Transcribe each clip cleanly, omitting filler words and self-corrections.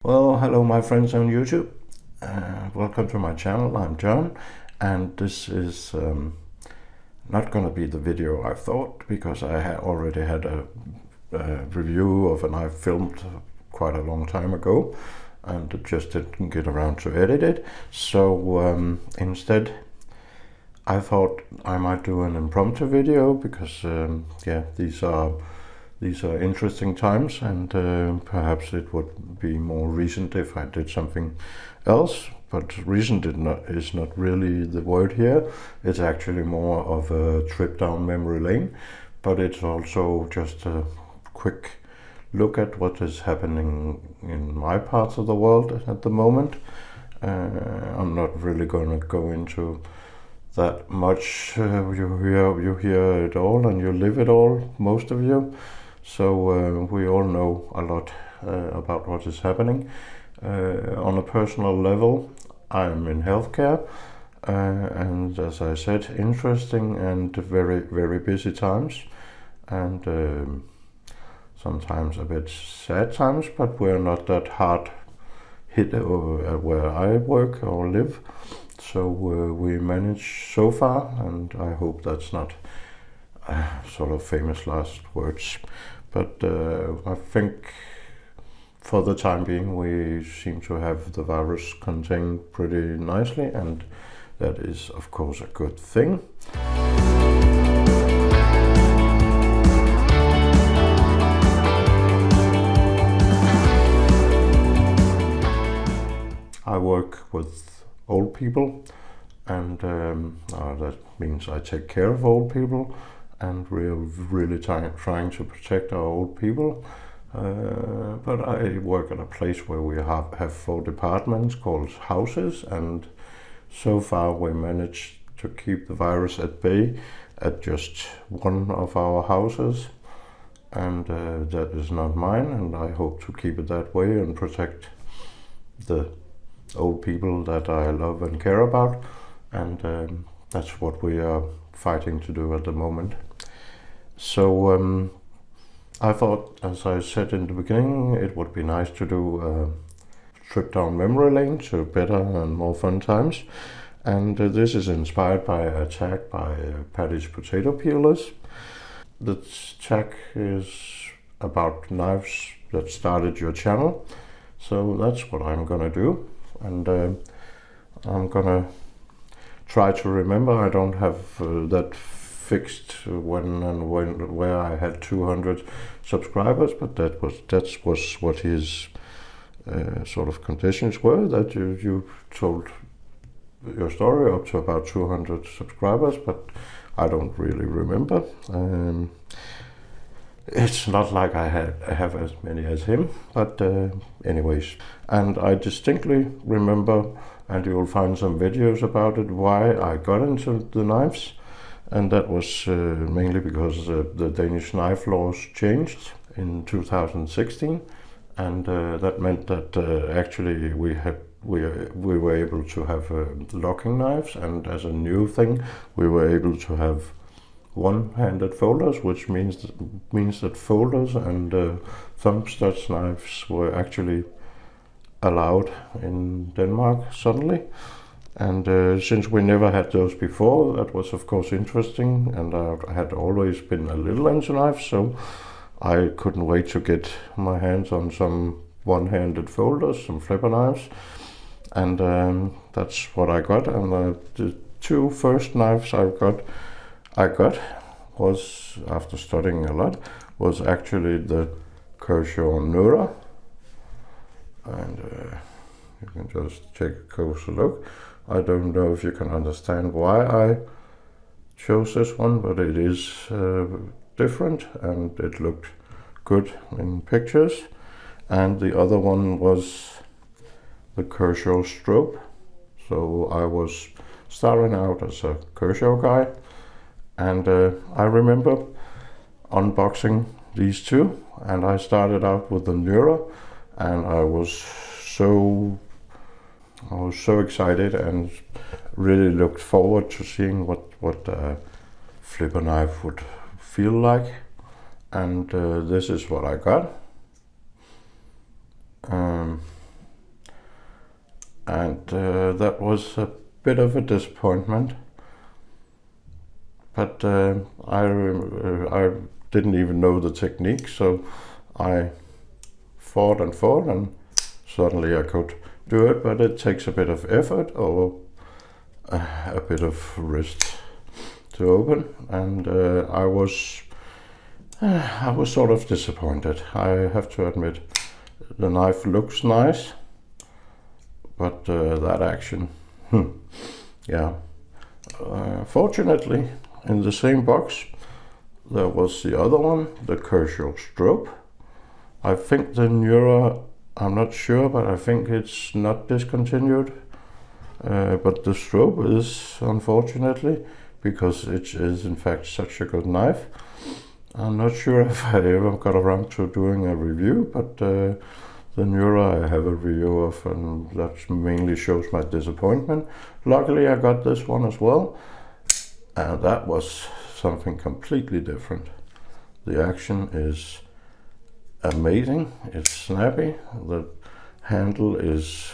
Well, hello my friends on YouTube. Welcome to my channel. I'm John, and this is not going to be the video I thought, because I already had a review of a knife filmed quite a long time ago and just didn't get around to edit it. So instead I thought I might do an impromptu video, because yeah, these are interesting times, and perhaps it would be more recent if I did something else. But recent is not really the word here. It's actually more of a trip down memory lane, but it's also just a quick look at what is happening in my parts of the world at the moment. I'm not really going to go into that much. You hear it all and you live it all, most of you. So we all know a lot about what is happening. On a personal level, I'm in healthcare, and as I said, interesting and very, very busy times, and sometimes a bit sad times, but we're not that hard hit where I work or live. So we manage so far, and I hope that's not sort of famous last words. But I think for the time being we seem to have the virus contained pretty nicely, and that is of course a good thing. I work with old people, and that means I take care of old people, and we're really trying to protect our old people. But I work at a place where we have 4 departments called houses, and so far we managed to keep the virus at bay at just one of our houses, and that is not mine, and I hope to keep it that way and protect the old people that I love and care about, and that's what we are fighting to do at the moment. So I thought, as I said in the beginning, it would be nice to do a trip down memory lane to better and more fun times, and this is inspired by a tag by Paddy's Potato Peelers. The tag is about knives that started your channel, so that's what I'm gonna do, and I'm gonna try to remember. I don't have that fixed where I had 200 subscribers, but that was what his sort of conditions were, that you told your story up to about 200 subscribers, but I don't really remember. It's not like I have as many as him, but anyways, and I distinctly remember, and you'll find some videos about it, why I got into the knives. And that was mainly because the Danish knife laws changed in 2016, and that meant that actually we were able to have locking knives, and as a new thing we were able to have one-handed folders, which means that folders and thumb studs knives were actually allowed in Denmark suddenly. And since we never had those before, that was of course interesting, and I had always been a little into knives, so I couldn't wait to get my hands on some one-handed folders, some flipper knives, and that's what I got. And the 2 first knives I got was, after studying a lot, was actually the Kershaw Nura, and you can just take a closer look. I don't know if you can understand why I chose this one, but it is different, and it looked good in pictures. And the other one was the Kershaw Strobe. So I was starting out as a Kershaw guy, and I remember unboxing these 2, and I started out with the Nura, and I was so excited and really looked forward to seeing what a flipper knife would feel like, and this is what I got. that was a bit of a disappointment. But I didn't even know the technique, so I fought and suddenly I could do it, but it takes a bit of effort or a bit of wrist to open, and I was sort of disappointed. I have to admit, the knife looks nice, but that action, yeah. Fortunately, in the same box, there was the other one, the Kershaw strobe. I think the Neura, I'm not sure, but I think it's not discontinued. But the strobe is, unfortunately, because it is in fact such a good knife. I'm not sure if I ever got around to doing a review, but the Neura I have a review of, and that mainly shows my disappointment. Luckily I got this one as well, and that was something completely different. The action is amazing, it's snappy, the handle is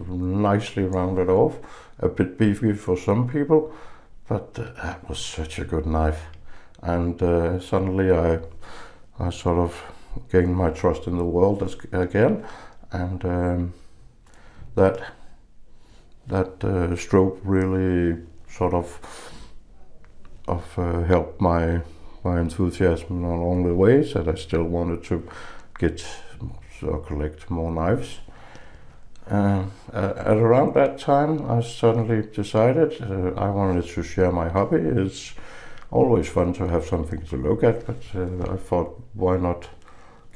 nicely rounded off, a bit beefy for some people, but that was such a good knife. And suddenly I sort of gained my trust in the world again, and that stroke really sort of helped my enthusiasm along the way, that I still wanted to collect more knives. At around that time, I suddenly decided I wanted to share my hobby. It's always fun to have something to look at, but I thought, why not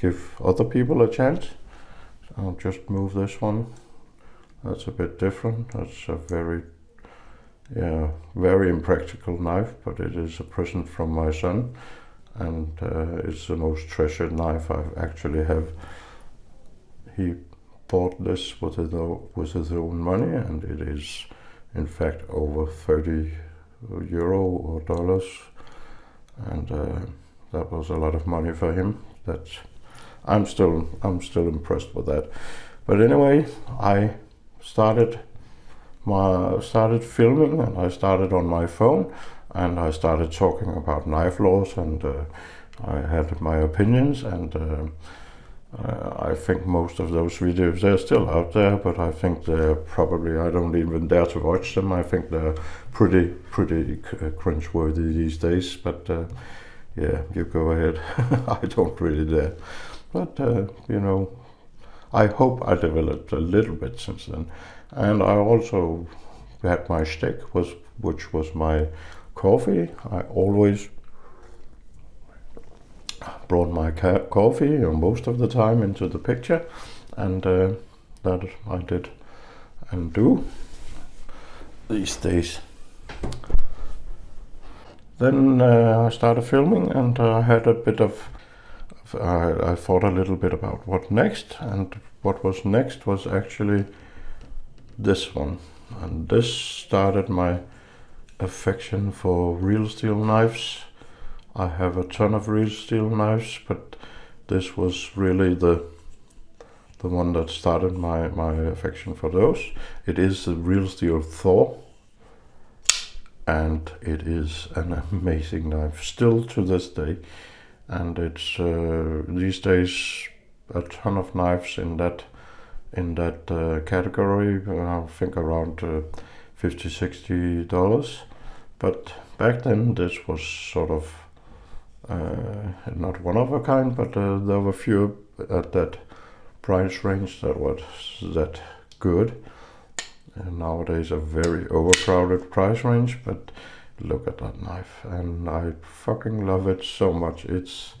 give other people a chance? I'll just move this one. That's a bit different. That's a very impractical knife, but it is a present from my son, and it's the most treasured knife I actually have. He bought this with his own money, and it is in fact over 30 euro or dollars, and that was a lot of money for him. I'm still impressed with that. But anyway, I started filming, and I started on my phone, and I started talking about knife laws, and I had my opinions, and I think most of those videos, they're still out there, but I think they're probably, I don't even dare to watch them. I think they're pretty cringeworthy these days, but yeah, you go ahead. I don't really dare. But, I hope I developed a little bit since then. And I also had my shtick, which was my coffee. I always brought my coffee most of the time into the picture, and that I did and do these days. Then I started filming, and I had a bit of I thought a little bit about what next, and what was next was actually this one, and this started my affection for real steel knives. I have a ton of real steel knives, but this was really the one that started my affection for those. It is the real steel Thor, and it is an amazing knife still to this day. And it's these days a ton of knives in that category. I think around $50-60. But back then this was sort of not one of a kind, but there were few at that price range that was that good. And nowadays a very overcrowded price range, but look at that knife, and I fucking love it so much. It's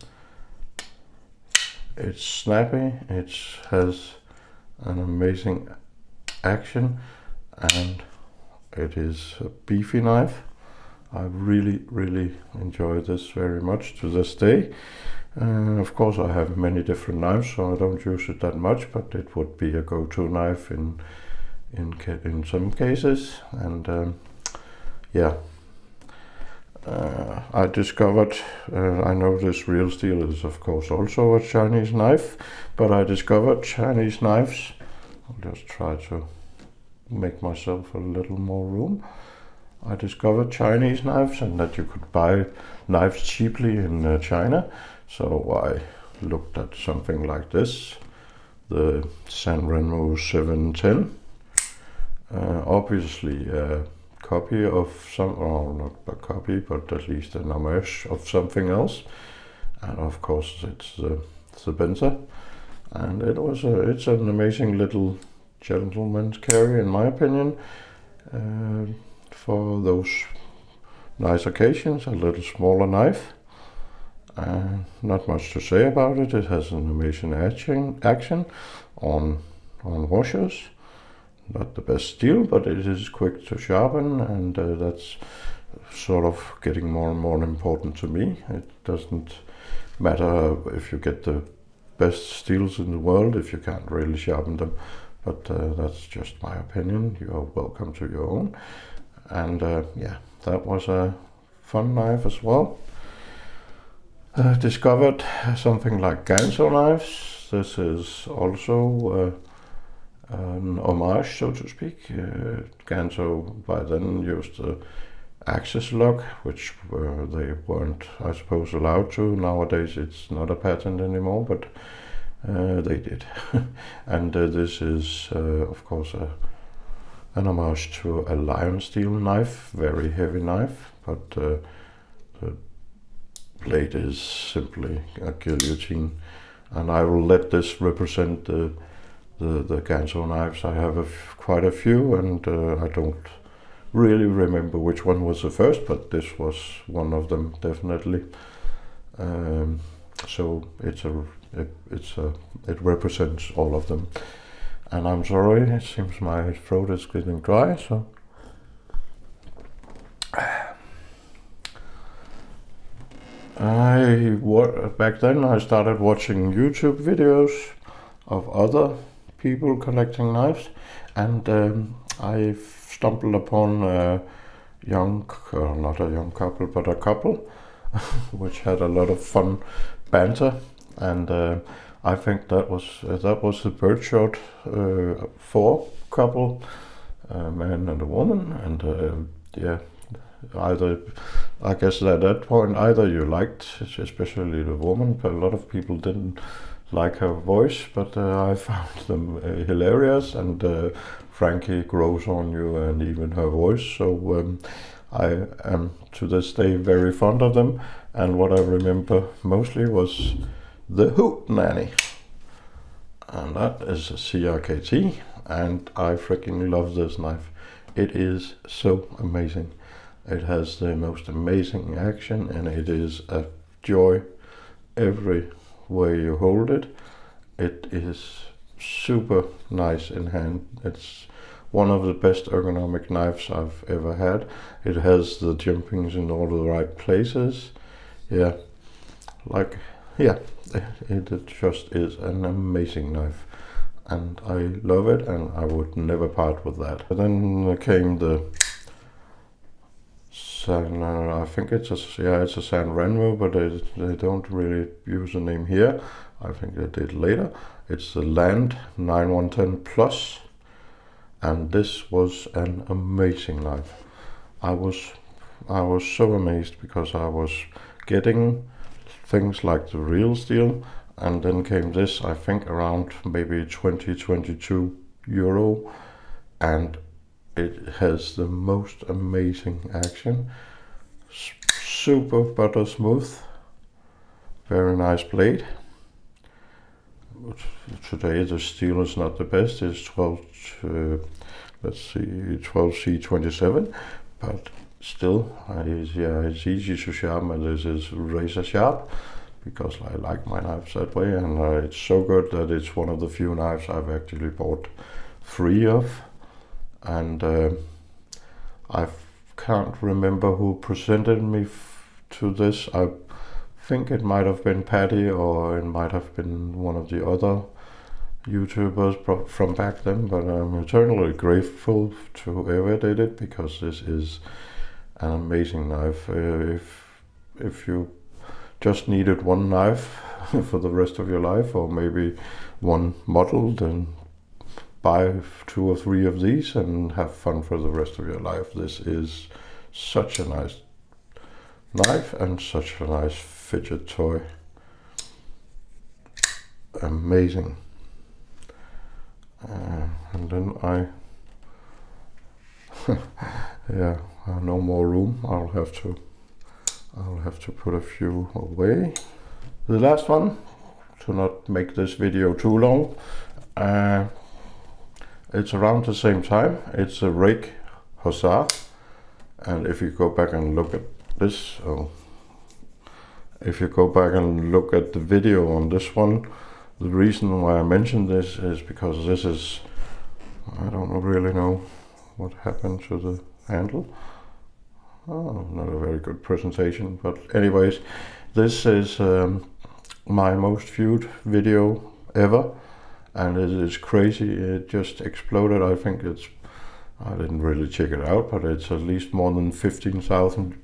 snappy, it has an amazing action, and it is a beefy knife. I really enjoy this very much to this day. Of course I have many different knives, so I don't use it that much, but it would be a go-to knife in some cases. And yeah, I discovered, I know this real steel is of course also a Chinese knife, but I discovered Chinese knives. I'll just try to make myself a little more room, I discovered Chinese knives and that you could buy knives cheaply in China. So I looked at something like this, the San Remo 710. Obviously a copy of some, or not a copy, but at least an homage of something else. And of course it's the banter. And it's an amazing little gentleman's carry, in my opinion, for those nice occasions. A little smaller knife. Not much to say about it. It has an amazing action on washers. Not the best steel, but it is quick to sharpen, and that's sort of getting more and more important to me. It doesn't matter if you get the best steels in the world if you can't really sharpen them, but that's just my opinion. You are welcome to your own. And yeah, that was a fun knife as well. Discovered something like Ganso knives. This is also an homage, so to speak. Ganso by then used the axis lock, which they weren't, I suppose, allowed to. Nowadays it's not a patent anymore, but they did. And this is, of course, an homage to a lion steel knife, very heavy knife, but the blade is simply a guillotine. And I will let this represent the Ganso knives. I have quite a few, and I don't really remember which one was the first, but this was one of them, definitely. So it represents all of them. And I'm sorry, it seems my throat is getting dry, so back then I started watching YouTube videos of other people collecting knives, and I stumbled upon a not a young couple, but a couple which had a lot of fun banter, and I think that was the Birdshot 4 couple, a man and a woman, and yeah, either, I guess at that point, either you liked, especially the woman, but a lot of people didn't like her voice, but I found them hilarious, and Frankie grows on you, and even her voice, so I am to this day very fond of them. And what I remember mostly was the Hoot Nanny, and that is a CRKT, and I freaking love this knife. It is so amazing. It has the most amazing action, and it is a joy every way you hold it. It is super nice in hand. It's one of the best ergonomic knives I've ever had. It has the jumpings in all the right places. Yeah, it just is an amazing knife, and I love it, and I would never part with that. But then came the I think it's a San Remo, but they don't really use the name here. I think they did later. It's the Land 9110 Plus, and this was an amazing knife. I was so amazed because I was getting things like the real steel, and then came this, I think around maybe 22 euro, and it has the most amazing action. Super butter smooth, very nice blade. Today the steel is not the best. It's 12C27, but still, it's easy to sharpen, and this is razor sharp, because I like my knives that way, and it's so good that it's one of the few knives I've actually bought 3 of. And I can't remember who presented me to this. I think it might have been Patty, or it might have been one of the other YouTubers from back then, but I'm eternally grateful to whoever did it, because this is an amazing knife. If you just needed one knife for the rest of your life, or maybe one model, then buy 2 or 3 of these and have fun for the rest of your life. This is such a nice knife and such a nice fidget toy. Amazing. And then yeah, no more room. I'll have to put a few away. The last one, to not make this video too long, it's around the same time. It's a rake hussar, and if you go back and look at this, if you go back and look at the video on this one, the reason why I mentioned this is because this is, I don't really know what happened to the handle. Oh, not a very good presentation, but anyways, this is my most viewed video ever, and it is crazy. It just exploded. I think I didn't really check it out, but it's at least more than 15,000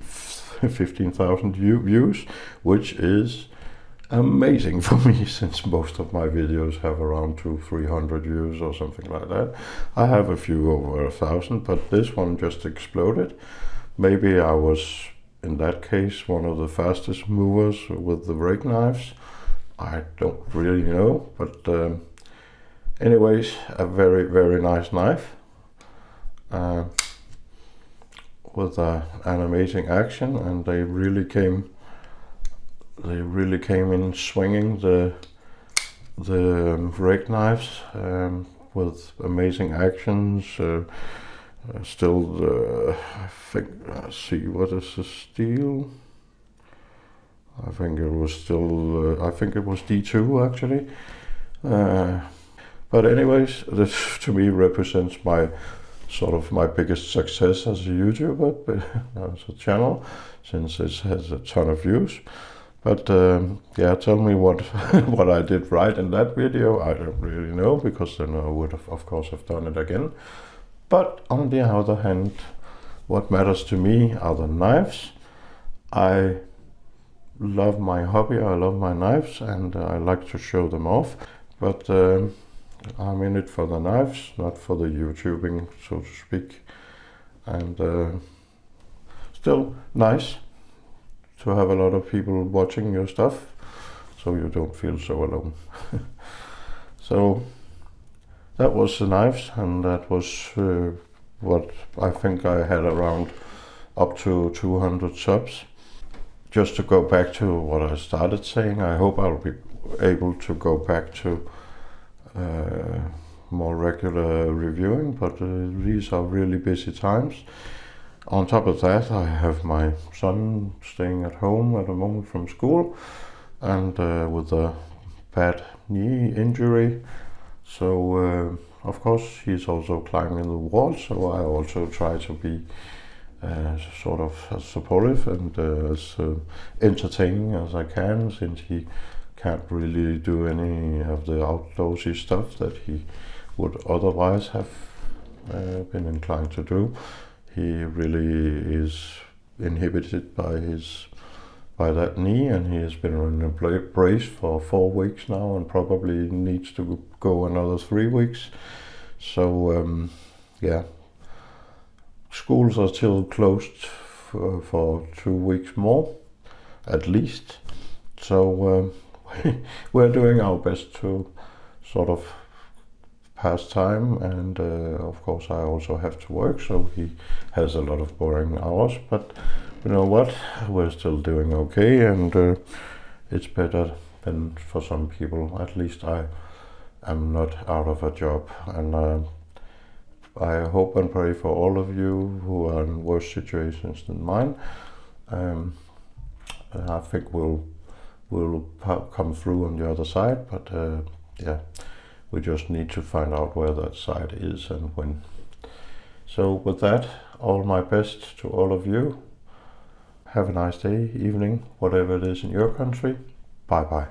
views, which is amazing for me, since most of my videos have around 200-300 views or something like that. I have a few over 1,000, but this one just exploded. Maybe I was, in that case, one of the fastest movers with the rake knives. I don't really know, but anyways, a very, very nice knife with an amazing action, and they really came in swinging the rake knives with amazing actions. Still, I think, let's see, what is the steel? I think it was still, I think it was D2 actually. But anyways, this to me represents my my biggest success as a YouTuber, as a channel, since it has a ton of views. But yeah, tell me what what I did right in that video. I don't really know, because then I would have, of course, have done it again. But on the other hand, what matters to me are the knives. I love my hobby, I love my knives, and I like to show them off. But I'm in it for the knives, not for the YouTubing, so to speak. And still nice to have a lot of people watching your stuff, so you don't feel so alone. So that was the knives, and that was what I think I had around up to 200 subs. Just to go back to what I started saying, I hope I'll be able to go back to more regular reviewing, but these are really busy times. On top of that, I have my son staying at home at the moment from school, and with a bad knee injury. So of course he's also climbing the wall, so I also try to be sort of as supportive and as entertaining as I can, since he can't really do any of the outdoorsy stuff that he would otherwise have been inclined to do. He really is inhibited by that knee, and he has been in a brace for 4 weeks now, and probably needs to go another 3 weeks. So yeah, schools are still closed for 2 weeks more, at least. So we're doing our best to sort of pass time, and of course I also have to work, so he has a lot of boring hours, but you know what, we're still doing okay, and it's better than for some people. At least I am not out of a job, and I hope and pray for all of you who are in worse situations than mine. I think we'll come through on the other side, but yeah, we just need to find out where that side is and when. So with that, all my best to all of you. Have a nice day, evening, whatever it is in your country. Bye bye.